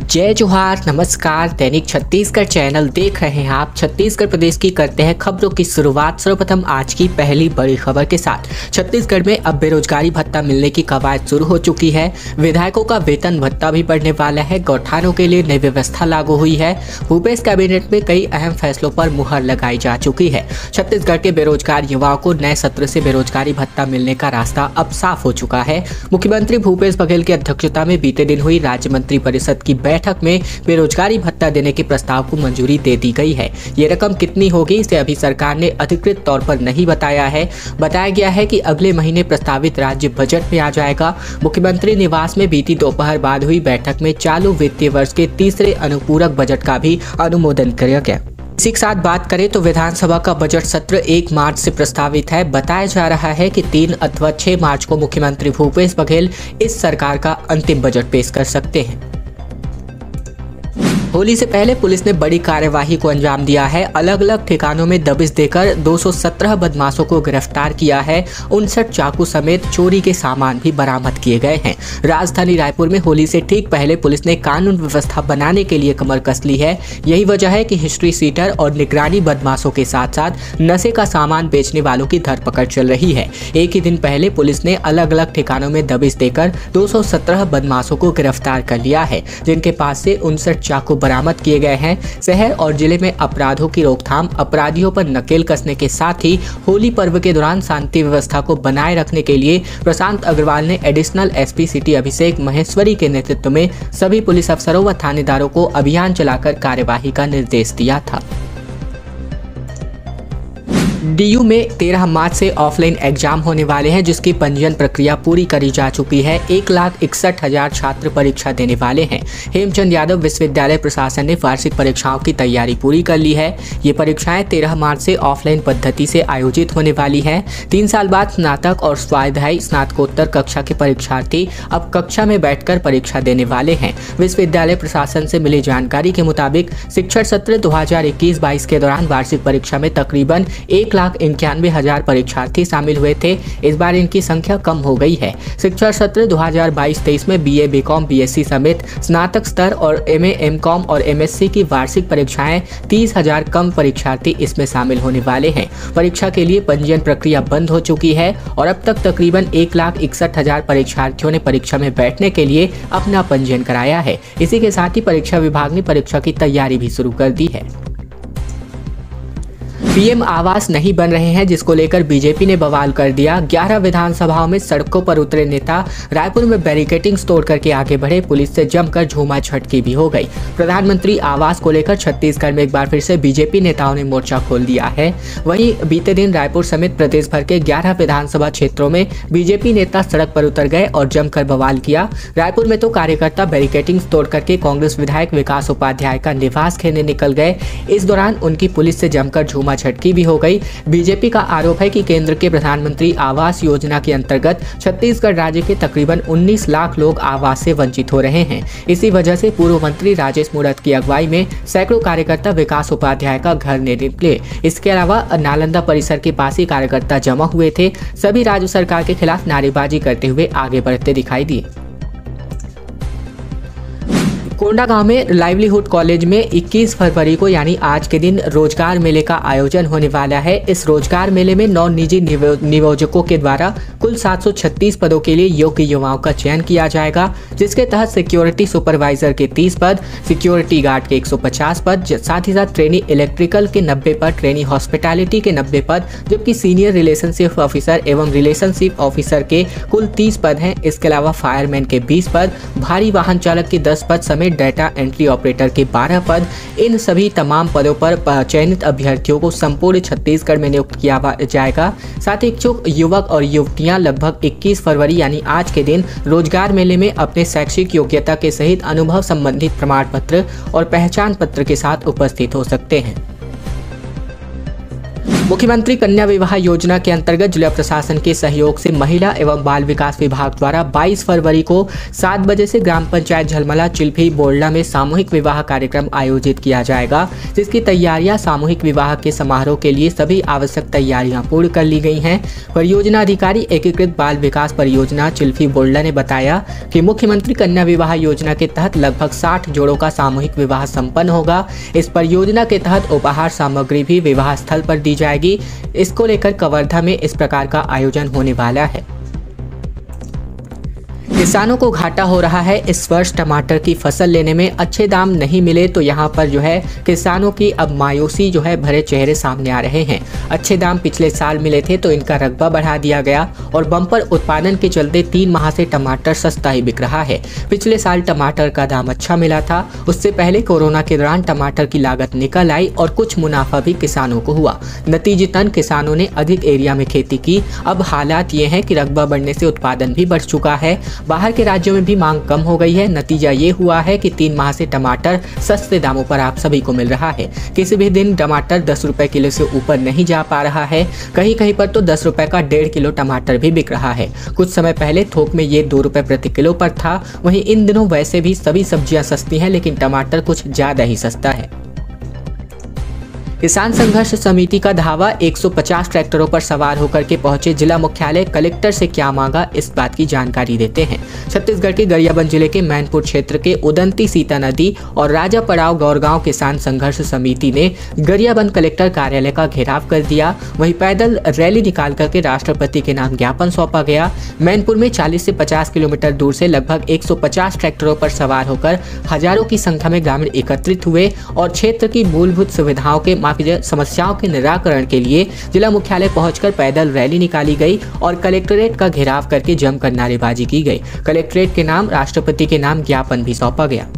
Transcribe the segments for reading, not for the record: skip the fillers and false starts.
जय जोहार, नमस्कार। दैनिक छत्तीसगढ़ चैनल देख रहे हैं आप। छत्तीसगढ़ प्रदेश की करते हैं खबरों की शुरुआत। सर्वप्रथम आज की पहली बड़ी खबर के साथ। छत्तीसगढ़ में अब बेरोजगारी भत्ता मिलने की कवायद शुरू हो चुकी है। विधायकों का वेतन भत्ता भी बढ़ने वाला है। गौठानों के लिए नई व्यवस्था लागू हुई है। भूपेश कैबिनेट में कई अहम फैसलों पर मुहर लगाई जा चुकी है। छत्तीसगढ़ के बेरोजगार युवाओं को नए सत्र से बेरोजगारी भत्ता मिलने का रास्ता अब साफ हो चुका है। मुख्यमंत्री भूपेश बघेल की अध्यक्षता में बीते दिन हुई राज्य मंत्री परिषद की बैठक में बेरोजगारी भत्ता देने के प्रस्ताव को मंजूरी दे दी गई है। ये रकम कितनी होगी इसे अभी सरकार ने अधिकृत तौर पर नहीं बताया है। बताया गया है कि अगले महीने प्रस्तावित राज्य बजट में आ जाएगा। मुख्यमंत्री निवास में बीती दोपहर बाद हुई बैठक में चालू वित्तीय वर्ष के तीसरे अनुपूरक बजट का भी अनुमोदन किया गया। इसी के साथ बात करें तो विधानसभा का बजट सत्र 1 मार्च से प्रस्तावित है। बताया जा रहा है कि 3 अथवा 6 मार्च को मुख्यमंत्री भूपेश बघेल इस सरकार का अंतिम बजट पेश कर सकते हैं। होली से पहले पुलिस ने बड़ी कार्यवाही को अंजाम दिया है। अलग अलग ठिकानों में दबिश देकर 217 बदमाशों को गिरफ्तार किया है। 59 चाकू समेत चोरी के सामान भी बरामद किए गए हैं। राजधानी रायपुर में होली से ठीक पहले पुलिस ने कानून व्यवस्था बनाने के लिए कमर कस ली है। यही वजह है कि हिस्ट्री सीटर और निगरानी बदमाशों के साथ साथ नशे का सामान बेचने वालों की धरपकड़ चल रही है। एक ही दिन पहले पुलिस ने अलग अलग ठिकानों में दबिश देकर 217 बदमाशों को गिरफ्तार कर लिया है, जिनके पास से 59 चाकू बरामद किए गए हैं। शहर और जिले में अपराधों की रोकथाम, अपराधियों पर नकेल कसने के साथ ही होली पर्व के दौरान शांति व्यवस्था को बनाए रखने के लिए प्रशांत अग्रवाल ने एडिशनल एसपी सिटी अभिषेक महेश्वरी के नेतृत्व में सभी पुलिस अफसरों व थानेदारों को अभियान चलाकर कार्यवाही का निर्देश दिया था। डीयू में 13 मार्च से ऑफलाइन एग्जाम होने वाले हैं, जिसकी पंजीयन प्रक्रिया पूरी करी जा चुकी है। 1,61,000 छात्र परीक्षा देने वाले हैं। हेमचंद यादव विश्वविद्यालय प्रशासन ने वार्षिक परीक्षाओं की तैयारी पूरी कर ली है। ये परीक्षाएं 13 मार्च से ऑफलाइन पद्धति से आयोजित होने वाली हैं। 3 साल बाद स्नातक और स्वाध्यायी स्नातकोत्तर कक्षा के परीक्षार्थी अब कक्षा में बैठकर परीक्षा देने वाले हैं। विश्वविद्यालय प्रशासन से मिली जानकारी के मुताबिक शिक्षण सत्र 2021-22 के दौरान वार्षिक परीक्षा में तकरीबन 1,91,000 परीक्षार्थी शामिल हुए थे। इस बार इनकी संख्या कम हो गई है। शिक्षा सत्र 2022-23 में बीए, बीकॉम, बीएससी समेत स्नातक स्तर और एमए, एमकॉम और एमएससी की वार्षिक परीक्षाएं 30,000 कम परीक्षार्थी इसमें शामिल होने वाले हैं। परीक्षा के लिए पंजीयन प्रक्रिया बंद हो चुकी है और अब तक तकरीबन 1,61,000 परीक्षार्थियों ने परीक्षा में बैठने के लिए अपना पंजीयन कराया है। इसी के साथ ही परीक्षा विभाग ने परीक्षा की तैयारी भी शुरू कर दी है। पीएम आवास नहीं बन रहे हैं, जिसको लेकर बीजेपी ने बवाल कर दिया। 11 विधानसभाओं में सड़कों पर उतरे नेता रायपुर में बैरिकेडिंग तोड़ करके आगे बढ़े। पुलिस से जमकर झूमा झटकी भी हो गई। प्रधानमंत्री आवास को लेकर छत्तीसगढ़ में एक बार फिर से बीजेपी नेताओं ने मोर्चा खोल दिया है। वहीं बीते दिन रायपुर समेत प्रदेश भर के 11 विधानसभा क्षेत्रों में बीजेपी नेता सड़क पर उतर गए और जमकर बवाल किया। रायपुर में तो कार्यकर्ता बैरिकेडिंग तोड़ करके कांग्रेस विधायक विकास उपाध्याय का निवास घेरने निकल गए। इस दौरान उनकी पुलिस से जमकर झूमा झटकी भी हो गई। बीजेपी का आरोप है कि केंद्र के प्रधानमंत्री आवास योजना के अंतर्गत छत्तीसगढ़ राज्य के तकरीबन 19 लाख लोग आवास से वंचित हो रहे हैं। इसी वजह से पूर्व मंत्री राजेश मूणत की अगुवाई में सैकड़ों कार्यकर्ता विकास उपाध्याय का घर निकले। इसके अलावा नालंदा परिसर के पास ही कार्यकर्ता जमा हुए थे। सभी राज्य सरकार के खिलाफ नारेबाजी करते हुए आगे बढ़ते दिखाई दिए। कोंडागांव में लाइवलीहुड कॉलेज में 21 फरवरी को यानी आज के दिन रोजगार मेले का आयोजन होने वाला है। इस रोजगार मेले में 9 निजी नियोजकों के द्वारा कुल 736 पदों के लिए योग्य युवाओं का चयन किया जाएगा, जिसके तहत सिक्योरिटी सुपरवाइजर के 30 पद, सिक्योरिटी गार्ड के 150 पद, साथ ही साथ ट्रेनी इलेक्ट्रिकल के 90 पद, ट्रेनी हॉस्पिटैलिटी के 90 पद, जबकि सीनियर रिलेशनशिप ऑफिसर एवं रिलेशनशिप ऑफिसर के कुल 30 पद हैं। इसके अलावा फायरमैन के 20 पद, भारी वाहन चालक के 10 पद समेत डाटा एंट्री ऑपरेटर के 12 पद। इन सभी तमाम पदों पर चयनित अभ्यर्थियों को संपूर्ण छत्तीसगढ़ में नियुक्त किया जाएगा। साथ ही इच्छुक युवक और युवतियां लगभग 21 फरवरी यानी आज के दिन रोजगार मेले में अपने शैक्षिक योग्यता के सहित अनुभव संबंधित प्रमाण पत्र और पहचान पत्र के साथ उपस्थित हो सकते हैं। मुख्यमंत्री कन्या विवाह योजना के अंतर्गत जिला प्रशासन के सहयोग से महिला एवं बाल विकास विभाग द्वारा 22 फरवरी को 7 बजे से ग्राम पंचायत झलमला चिल्फी बोल्डा में सामूहिक विवाह कार्यक्रम आयोजित किया जाएगा, जिसकी तैयारियां सामूहिक विवाह के समारोह के लिए सभी आवश्यक तैयारियां पूर्ण कर ली गई हैं। परियोजना अधिकारी एकीकृत बाल विकास परियोजना चिल्फी बोल्डा ने बताया कि मुख्यमंत्री कन्या विवाह योजना के तहत लगभग 60 जोड़ों का सामूहिक विवाह संपन्न होगा। इस परियोजना के तहत उपहार सामग्री भी विवाह स्थल पर दी जाएगी। इसको लेकर कवर्धा में इस प्रकार का आयोजन होने वाला है। किसानों को घाटा हो रहा है। इस वर्ष टमाटर की फसल लेने में अच्छे दाम नहीं मिले तो यहाँ पर किसानों की अब मायूसी भरे चेहरे सामने आ रहे हैं। अच्छे दाम पिछले साल मिले थे तो इनका रकबा बढ़ा दिया गया और बम्पर उत्पादन के चलते 3 माह से टमाटर सस्ता ही बिक रहा है। पिछले साल टमाटर का दाम अच्छा मिला था, उससे पहले कोरोना के दौरान टमाटर की लागत निकल आई और कुछ मुनाफा भी किसानों को हुआ। नतीजतन किसानों ने अधिक एरिया में खेती की। अब हालात ये हैं कि रकबा बढ़ने से उत्पादन भी बढ़ चुका है, बाहर के राज्यों में भी मांग कम हो गई है। नतीजा ये हुआ है कि 3 माह से टमाटर सस्ते दामों पर आप सभी को मिल रहा है। किसी भी दिन टमाटर 10 रुपए किलो से ऊपर नहीं जा पा रहा है। कहीं कहीं पर तो 10 रुपए का 1.5 किलो टमाटर भी बिक रहा है। कुछ समय पहले थोक में ये 2 रुपए प्रति किलो पर था। वहीं इन दिनों वैसे भी सभी सब्जियां सस्ती हैं, लेकिन टमाटर कुछ ज्यादा ही सस्ता है। किसान संघर्ष समिति का धावा 150 ट्रैक्टरों पर सवार होकर के पहुंचे जिला मुख्यालय। कलेक्टर से क्या मांगा, इस बात की जानकारी देते हैं। छत्तीसगढ़ के गरियाबंद जिले के मैनपुर क्षेत्र के उदंती सीता नदी और राजा पड़ाव गौरगांव किसान संघर्ष समिति ने गरियाबंद कलेक्टर कार्यालय का घेराव कर दिया। वहीं पैदल रैली निकाल करके राष्ट्रपति के नाम ज्ञापन सौंपा गया। मैनपुर में 40 से 50 किलोमीटर दूर से लगभग 150 ट्रैक्टरों पर सवार होकर हजारों की संख्या में ग्रामीण एकत्रित हुए और क्षेत्र की मूलभूत सुविधाओं के समस्याओं के निराकरण के लिए जिला मुख्यालय पहुंचकर पैदल रैली निकाली गई और कलेक्ट्रेट का घेराव करके जमकर नारेबाजी की गई। कलेक्ट्रेट के नाम राष्ट्रपति के नाम ज्ञापन भी सौंपा गया।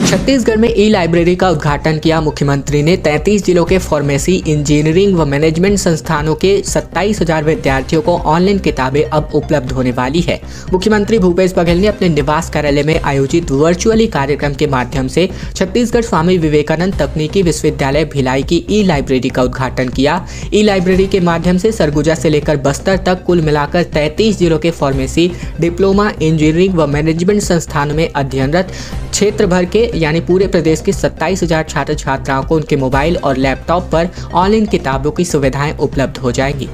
छत्तीसगढ़ में ई लाइब्रेरी का उद्घाटन किया मुख्यमंत्री ने। 33 जिलों के फार्मेसी, इंजीनियरिंग व मैनेजमेंट संस्थानों के 27,000 विद्यार्थियों को ऑनलाइन किताबें अब उपलब्ध होने वाली है। मुख्यमंत्री भूपेश बघेल ने अपने निवास कार्यालय में आयोजित वर्चुअली कार्यक्रम के माध्यम से छत्तीसगढ़ स्वामी विवेकानंद तकनीकी विश्वविद्यालय भिलाई की ई लाइब्रेरी का उद्घाटन किया। ई लाइब्रेरी के माध्यम से सरगुजा से लेकर बस्तर तक कुल मिलाकर 33 जिलों के फार्मेसी, डिप्लोमा, इंजीनियरिंग व मैनेजमेंट संस्थानों में अध्ययनरत क्षेत्र भर के यानी पूरे प्रदेश के 27,000 छात्र छात्राओं को उनके मोबाइल और लैपटॉप पर ऑनलाइन किताबों की सुविधाएं उपलब्ध हो जाएंगी।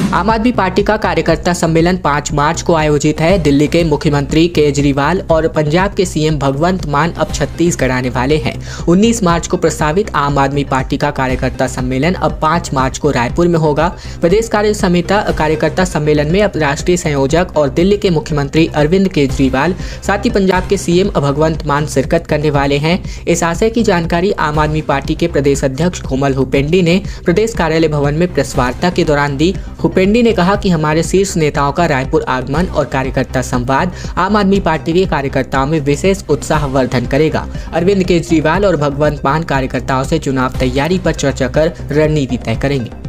आम आदमी पार्टी का कार्यकर्ता सम्मेलन 5 मार्च को आयोजित है। दिल्ली के मुख्यमंत्री केजरीवाल और पंजाब के सीएम भगवंत मान अब छत्तीसगढ़ आने वाले हैं। 19 मार्च को प्रस्तावित आम आदमी पार्टी का कार्यकर्ता सम्मेलन अब 5 मार्च को रायपुर में होगा। प्रदेश कार्यकर्ता सम्मेलन में अब राष्ट्रीय संयोजक और दिल्ली के मुख्यमंत्री अरविंद केजरीवाल, साथ ही पंजाब के सीएम भगवंत मान शिरकत करने वाले हैं। इस आशय की जानकारी आम आदमी पार्टी के प्रदेश अध्यक्ष कोमल हुपेंडी ने प्रदेश कार्यालय भवन में प्रेस वार्ता के दौरान दी। हुपेंडी ने कहा कि हमारे शीर्ष नेताओं का रायपुर आगमन और कार्यकर्ता संवाद आम आदमी पार्टी के कार्यकर्ताओं में विशेष उत्साहवर्धन करेगा। अरविंद केजरीवाल और भगवंत मान कार्यकर्ताओं से चुनाव तैयारी पर चर्चा कर रणनीति तय करेंगे।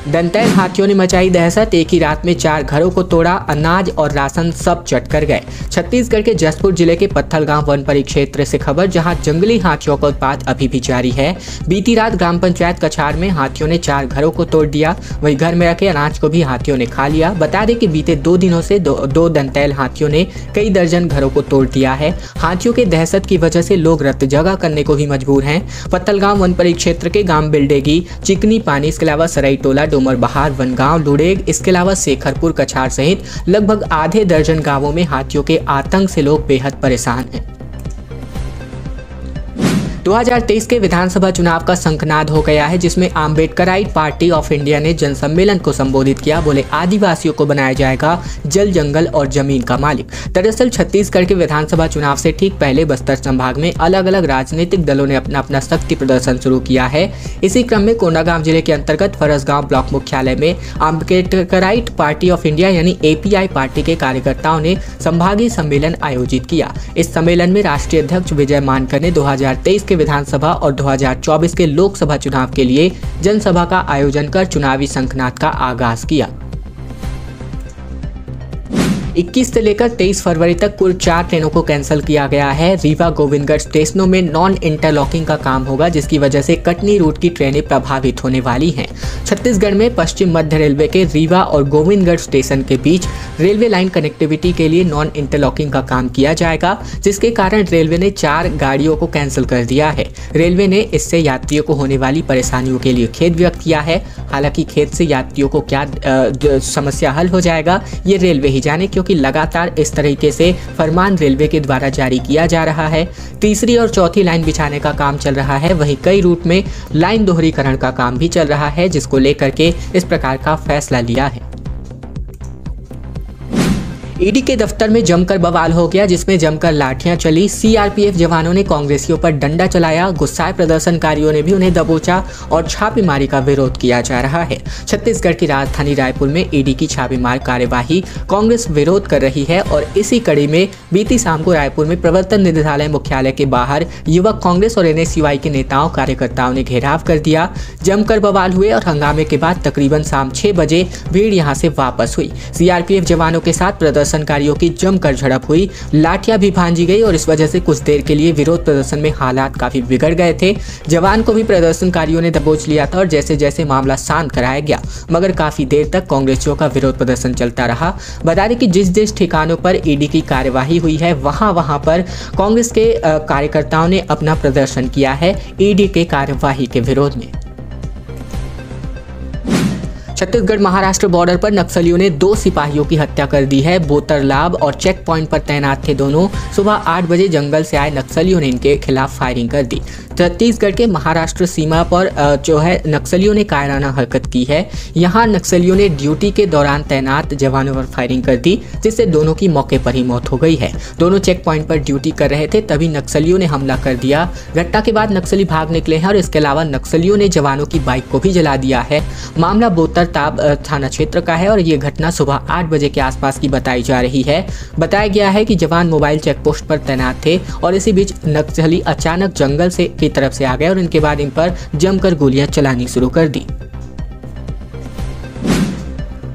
दंतैल हाथियों ने मचाई दहशत। एक ही रात में 4 घरों को तोड़ा, अनाज और राशन सब चट कर गए। छत्तीसगढ़ के जसपुर जिले के पत्थलगांव वन परिक्षेत्र से खबर, जहां जंगली हाथियों का उत्पात अभी भी जारी है। बीती रात ग्राम पंचायत कछार में हाथियों ने 4 घरों को तोड़ दिया। वहीं घर में रखे अनाज को भी हाथियों ने खा लिया। बता दें कि बीते 2 दिनों से दो दंतैल हाथियों ने कई दर्जन घरों को तोड़ दिया है। हाथियों के दहशत की वजह से लोग रत जगह करने को भी मजबूर हैं। पत्थलगांव वन परिक्षेत्र के गांव बिल्डेगी, चिकनी पानी, इसके अलावा सराई टोला, डोमर बहार, वनगांव, लुड़ेग, इसके अलावा शेखरपुर, कछार सहित लगभग आधे दर्जन गांवों में हाथियों के आतंक से लोग बेहद परेशान हैं। 2023 के विधानसभा चुनाव का शंखनाद हो गया है, जिसमें आम्बेडकराइट पार्टी ऑफ इंडिया ने जनसम्मेलन को संबोधित किया। बोले, आदिवासियों को बनाया जाएगा जल, जंगल और जमीन का मालिक। दरअसल छत्तीसगढ़ के विधानसभा चुनाव से ठीक पहले बस्तर संभाग में अलग अलग राजनीतिक दलों ने अपना शक्ति प्रदर्शन शुरू किया है। इसी क्रम में कोंडागांव जिले के अंतर्गत फरसगांव ब्लॉक मुख्यालय में आम्बेडकराइट पार्टी ऑफ इंडिया यानी API पार्टी के कार्यकर्ताओं ने संभागीय सम्मेलन आयोजित किया। इस सम्मेलन में राष्ट्रीय अध्यक्ष विजय मानकर ने 2023 के विधानसभा और 2024 के लोकसभा चुनाव के लिए जनसभा का आयोजन कर चुनावी शंखनाद का आगाज किया। 21 से लेकर 23 फरवरी तक कुल 4 ट्रेनों को कैंसिल किया गया है। रीवा गोविंदगढ़ स्टेशनों में नॉन इंटरलॉकिंग का काम होगा, जिसकी वजह से कटनी रूट की ट्रेनें प्रभावित होने वाली हैं। छत्तीसगढ़ में पश्चिम मध्य रेलवे के रीवा और गोविंदगढ़ स्टेशन के बीच रेलवे लाइन कनेक्टिविटी के लिए नॉन इंटरलॉकिंग का काम किया जाएगा, जिसके कारण रेलवे ने 4 गाड़ियों को कैंसिल कर दिया है। रेलवे ने इससे यात्रियों को होने वाली परेशानियों के लिए खेद व्यक्त किया है। हालांकि खेद से यात्रियों को क्या समस्या हल हो जाएगा ये रेलवे ही जाने, क्योंकि लगातार इस तरीके से फरमान रेलवे के द्वारा जारी किया जा रहा है। तीसरी और चौथी लाइन बिछाने का काम चल रहा है। वहीं कई रूट में लाइन दोहरीकरण का काम भी चल रहा है, जिसको लेकर के इस प्रकार का फैसला लिया है। ईडी के दफ्तर में जमकर बवाल हो गया, जिसमें जमकर लाठियां चली। सीआरपीएफ जवानों ने कांग्रेसियों पर डंडा चलाया। गुस्साए प्रदर्शनकारियों ने भी उन्हें दबोचा और छापेमारी का विरोध किया जा रहा है। छत्तीसगढ़ की राजधानी रायपुर में ईडी की छापेमार कार्यवाही कांग्रेस विरोध कर रही है और इसी कड़ी में बीती शाम को रायपुर में प्रवर्तन निदेशालय मुख्यालय के बाहर युवक कांग्रेस और एनएसयूआई के नेताओं कार्यकर्ताओं ने घेराव कर दिया। जमकर बवाल हुए और हंगामे के बाद तकरीबन शाम 6 बजे भीड़ यहां से वापस हुई। सीआरपीएफ जवानों के साथ प्रदर्शनकारियों की जमकर झड़प हुई, लाठियां भी भांजी गई और इस वजह से कुछ देर के लिए विरोध प्रदर्शन में हालात काफी बिगड़ गए थे। जवान को भी प्रदर्शनकारियों ने दबोच लिया था और जैसे जैसे मामला शांत कराया गया, मगर काफी देर तक कांग्रेसियों का विरोध प्रदर्शन चलता रहा। बता दें कि जिस जिस ठिकानों पर ईडी की कार्यवाही हुई है वहां पर कांग्रेस के कार्यकर्ताओं ने अपना प्रदर्शन किया है ईडी के कार्यवाही के विरोध में। छत्तीसगढ़ महाराष्ट्र बॉर्डर पर नक्सलियों ने 2 सिपाहियों की हत्या कर दी है। बोतरलाब और चेक पॉइंट पर तैनात थे दोनों। सुबह 8 बजे जंगल से आए नक्सलियों ने इनके खिलाफ फायरिंग कर दी। छत्तीसगढ़ के महाराष्ट्र सीमा पर जो है नक्सलियों ने कायराना हरकत की है। यहाँ नक्सलियों ने ड्यूटी के दौरान तैनात जवानों पर फायरिंग कर दी, जिससे दोनों की मौके पर ही मौत हो गई है। दोनों चेक पॉइंट पर ड्यूटी कर रहे थे, तभी नक्सलियों ने हमला कर दिया। घटना के बाद नक्सली भाग निकले हैं और इसके अलावा नक्सलियों ने जवानों की बाइक को भी जला दिया है। मामला बोतरताब थाना क्षेत्र का है और ये घटना सुबह 8 बजे के आसपास की बताई जा रही है। बताया गया है कि जवान मोबाइल चेक पोस्ट पर तैनात थे और इसी बीच नक्सली अचानक जंगल से की तरफ से आ गए और इनके बाद इन पर जमकर गोलियां चलानी शुरू कर दी।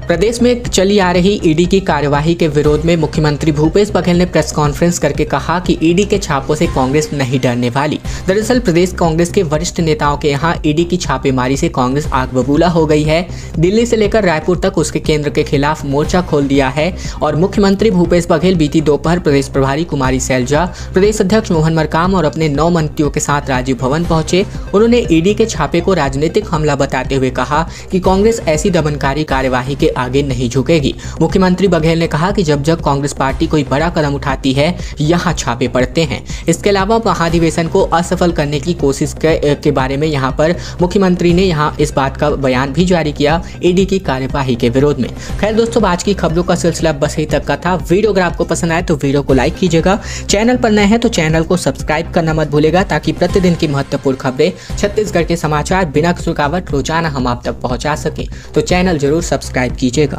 प्रदेश में चली आ रही ईडी की कार्यवाही के विरोध में मुख्यमंत्री भूपेश बघेल ने प्रेस कॉन्फ्रेंस करके कहा कि ईडी के छापों से कांग्रेस नहीं डरने वाली। दरअसल प्रदेश कांग्रेस के वरिष्ठ नेताओं के यहां ईडी की छापेमारी से कांग्रेस आग बबूला हो गई है। दिल्ली से लेकर रायपुर तक उसके केंद्र के खिलाफ मोर्चा खोल दिया है और मुख्यमंत्री भूपेश बघेल बीती दोपहर प्रदेश प्रभारी कुमारी सैलजा, प्रदेश अध्यक्ष मोहन मरकाम और अपने 9 मंत्रियों के साथ राजीव भवन पहुंचे। उन्होंने ईडी के छापे को राजनीतिक हमला बताते हुए कहा कि कांग्रेस ऐसी दमनकारी कार्यवाही के आगे नहीं झुकेगी। मुख्यमंत्री बघेल ने कहा कि जब जब कांग्रेस पार्टी कोई बड़ा कदम उठाती है यहाँ छापे पड़ते हैं। इसके अलावा महाधिवेशन को असफल करने की कोशिश के बारे में यहाँ पर मुख्यमंत्री ने यहाँ इस बात का बयान भी जारी किया ईडी की कार्यवाही के विरोध में। खैर दोस्तों, आज की खबरों का सिलसिला बस यही तक का था। वीडियो अगर आपको पसंद आए तो वीडियो को लाइक कीजिएगा। चैनल पर नए हैं तो चैनल को सब्सक्राइब करना मत भूलेगा, ताकि प्रतिदिन की महत्वपूर्ण खबरें, छत्तीसगढ़ के समाचार बिना रुकावट रोजाना हम आप तक पहुंचा सके। तो चैनल जरूर सब्सक्राइब कीजिएगा।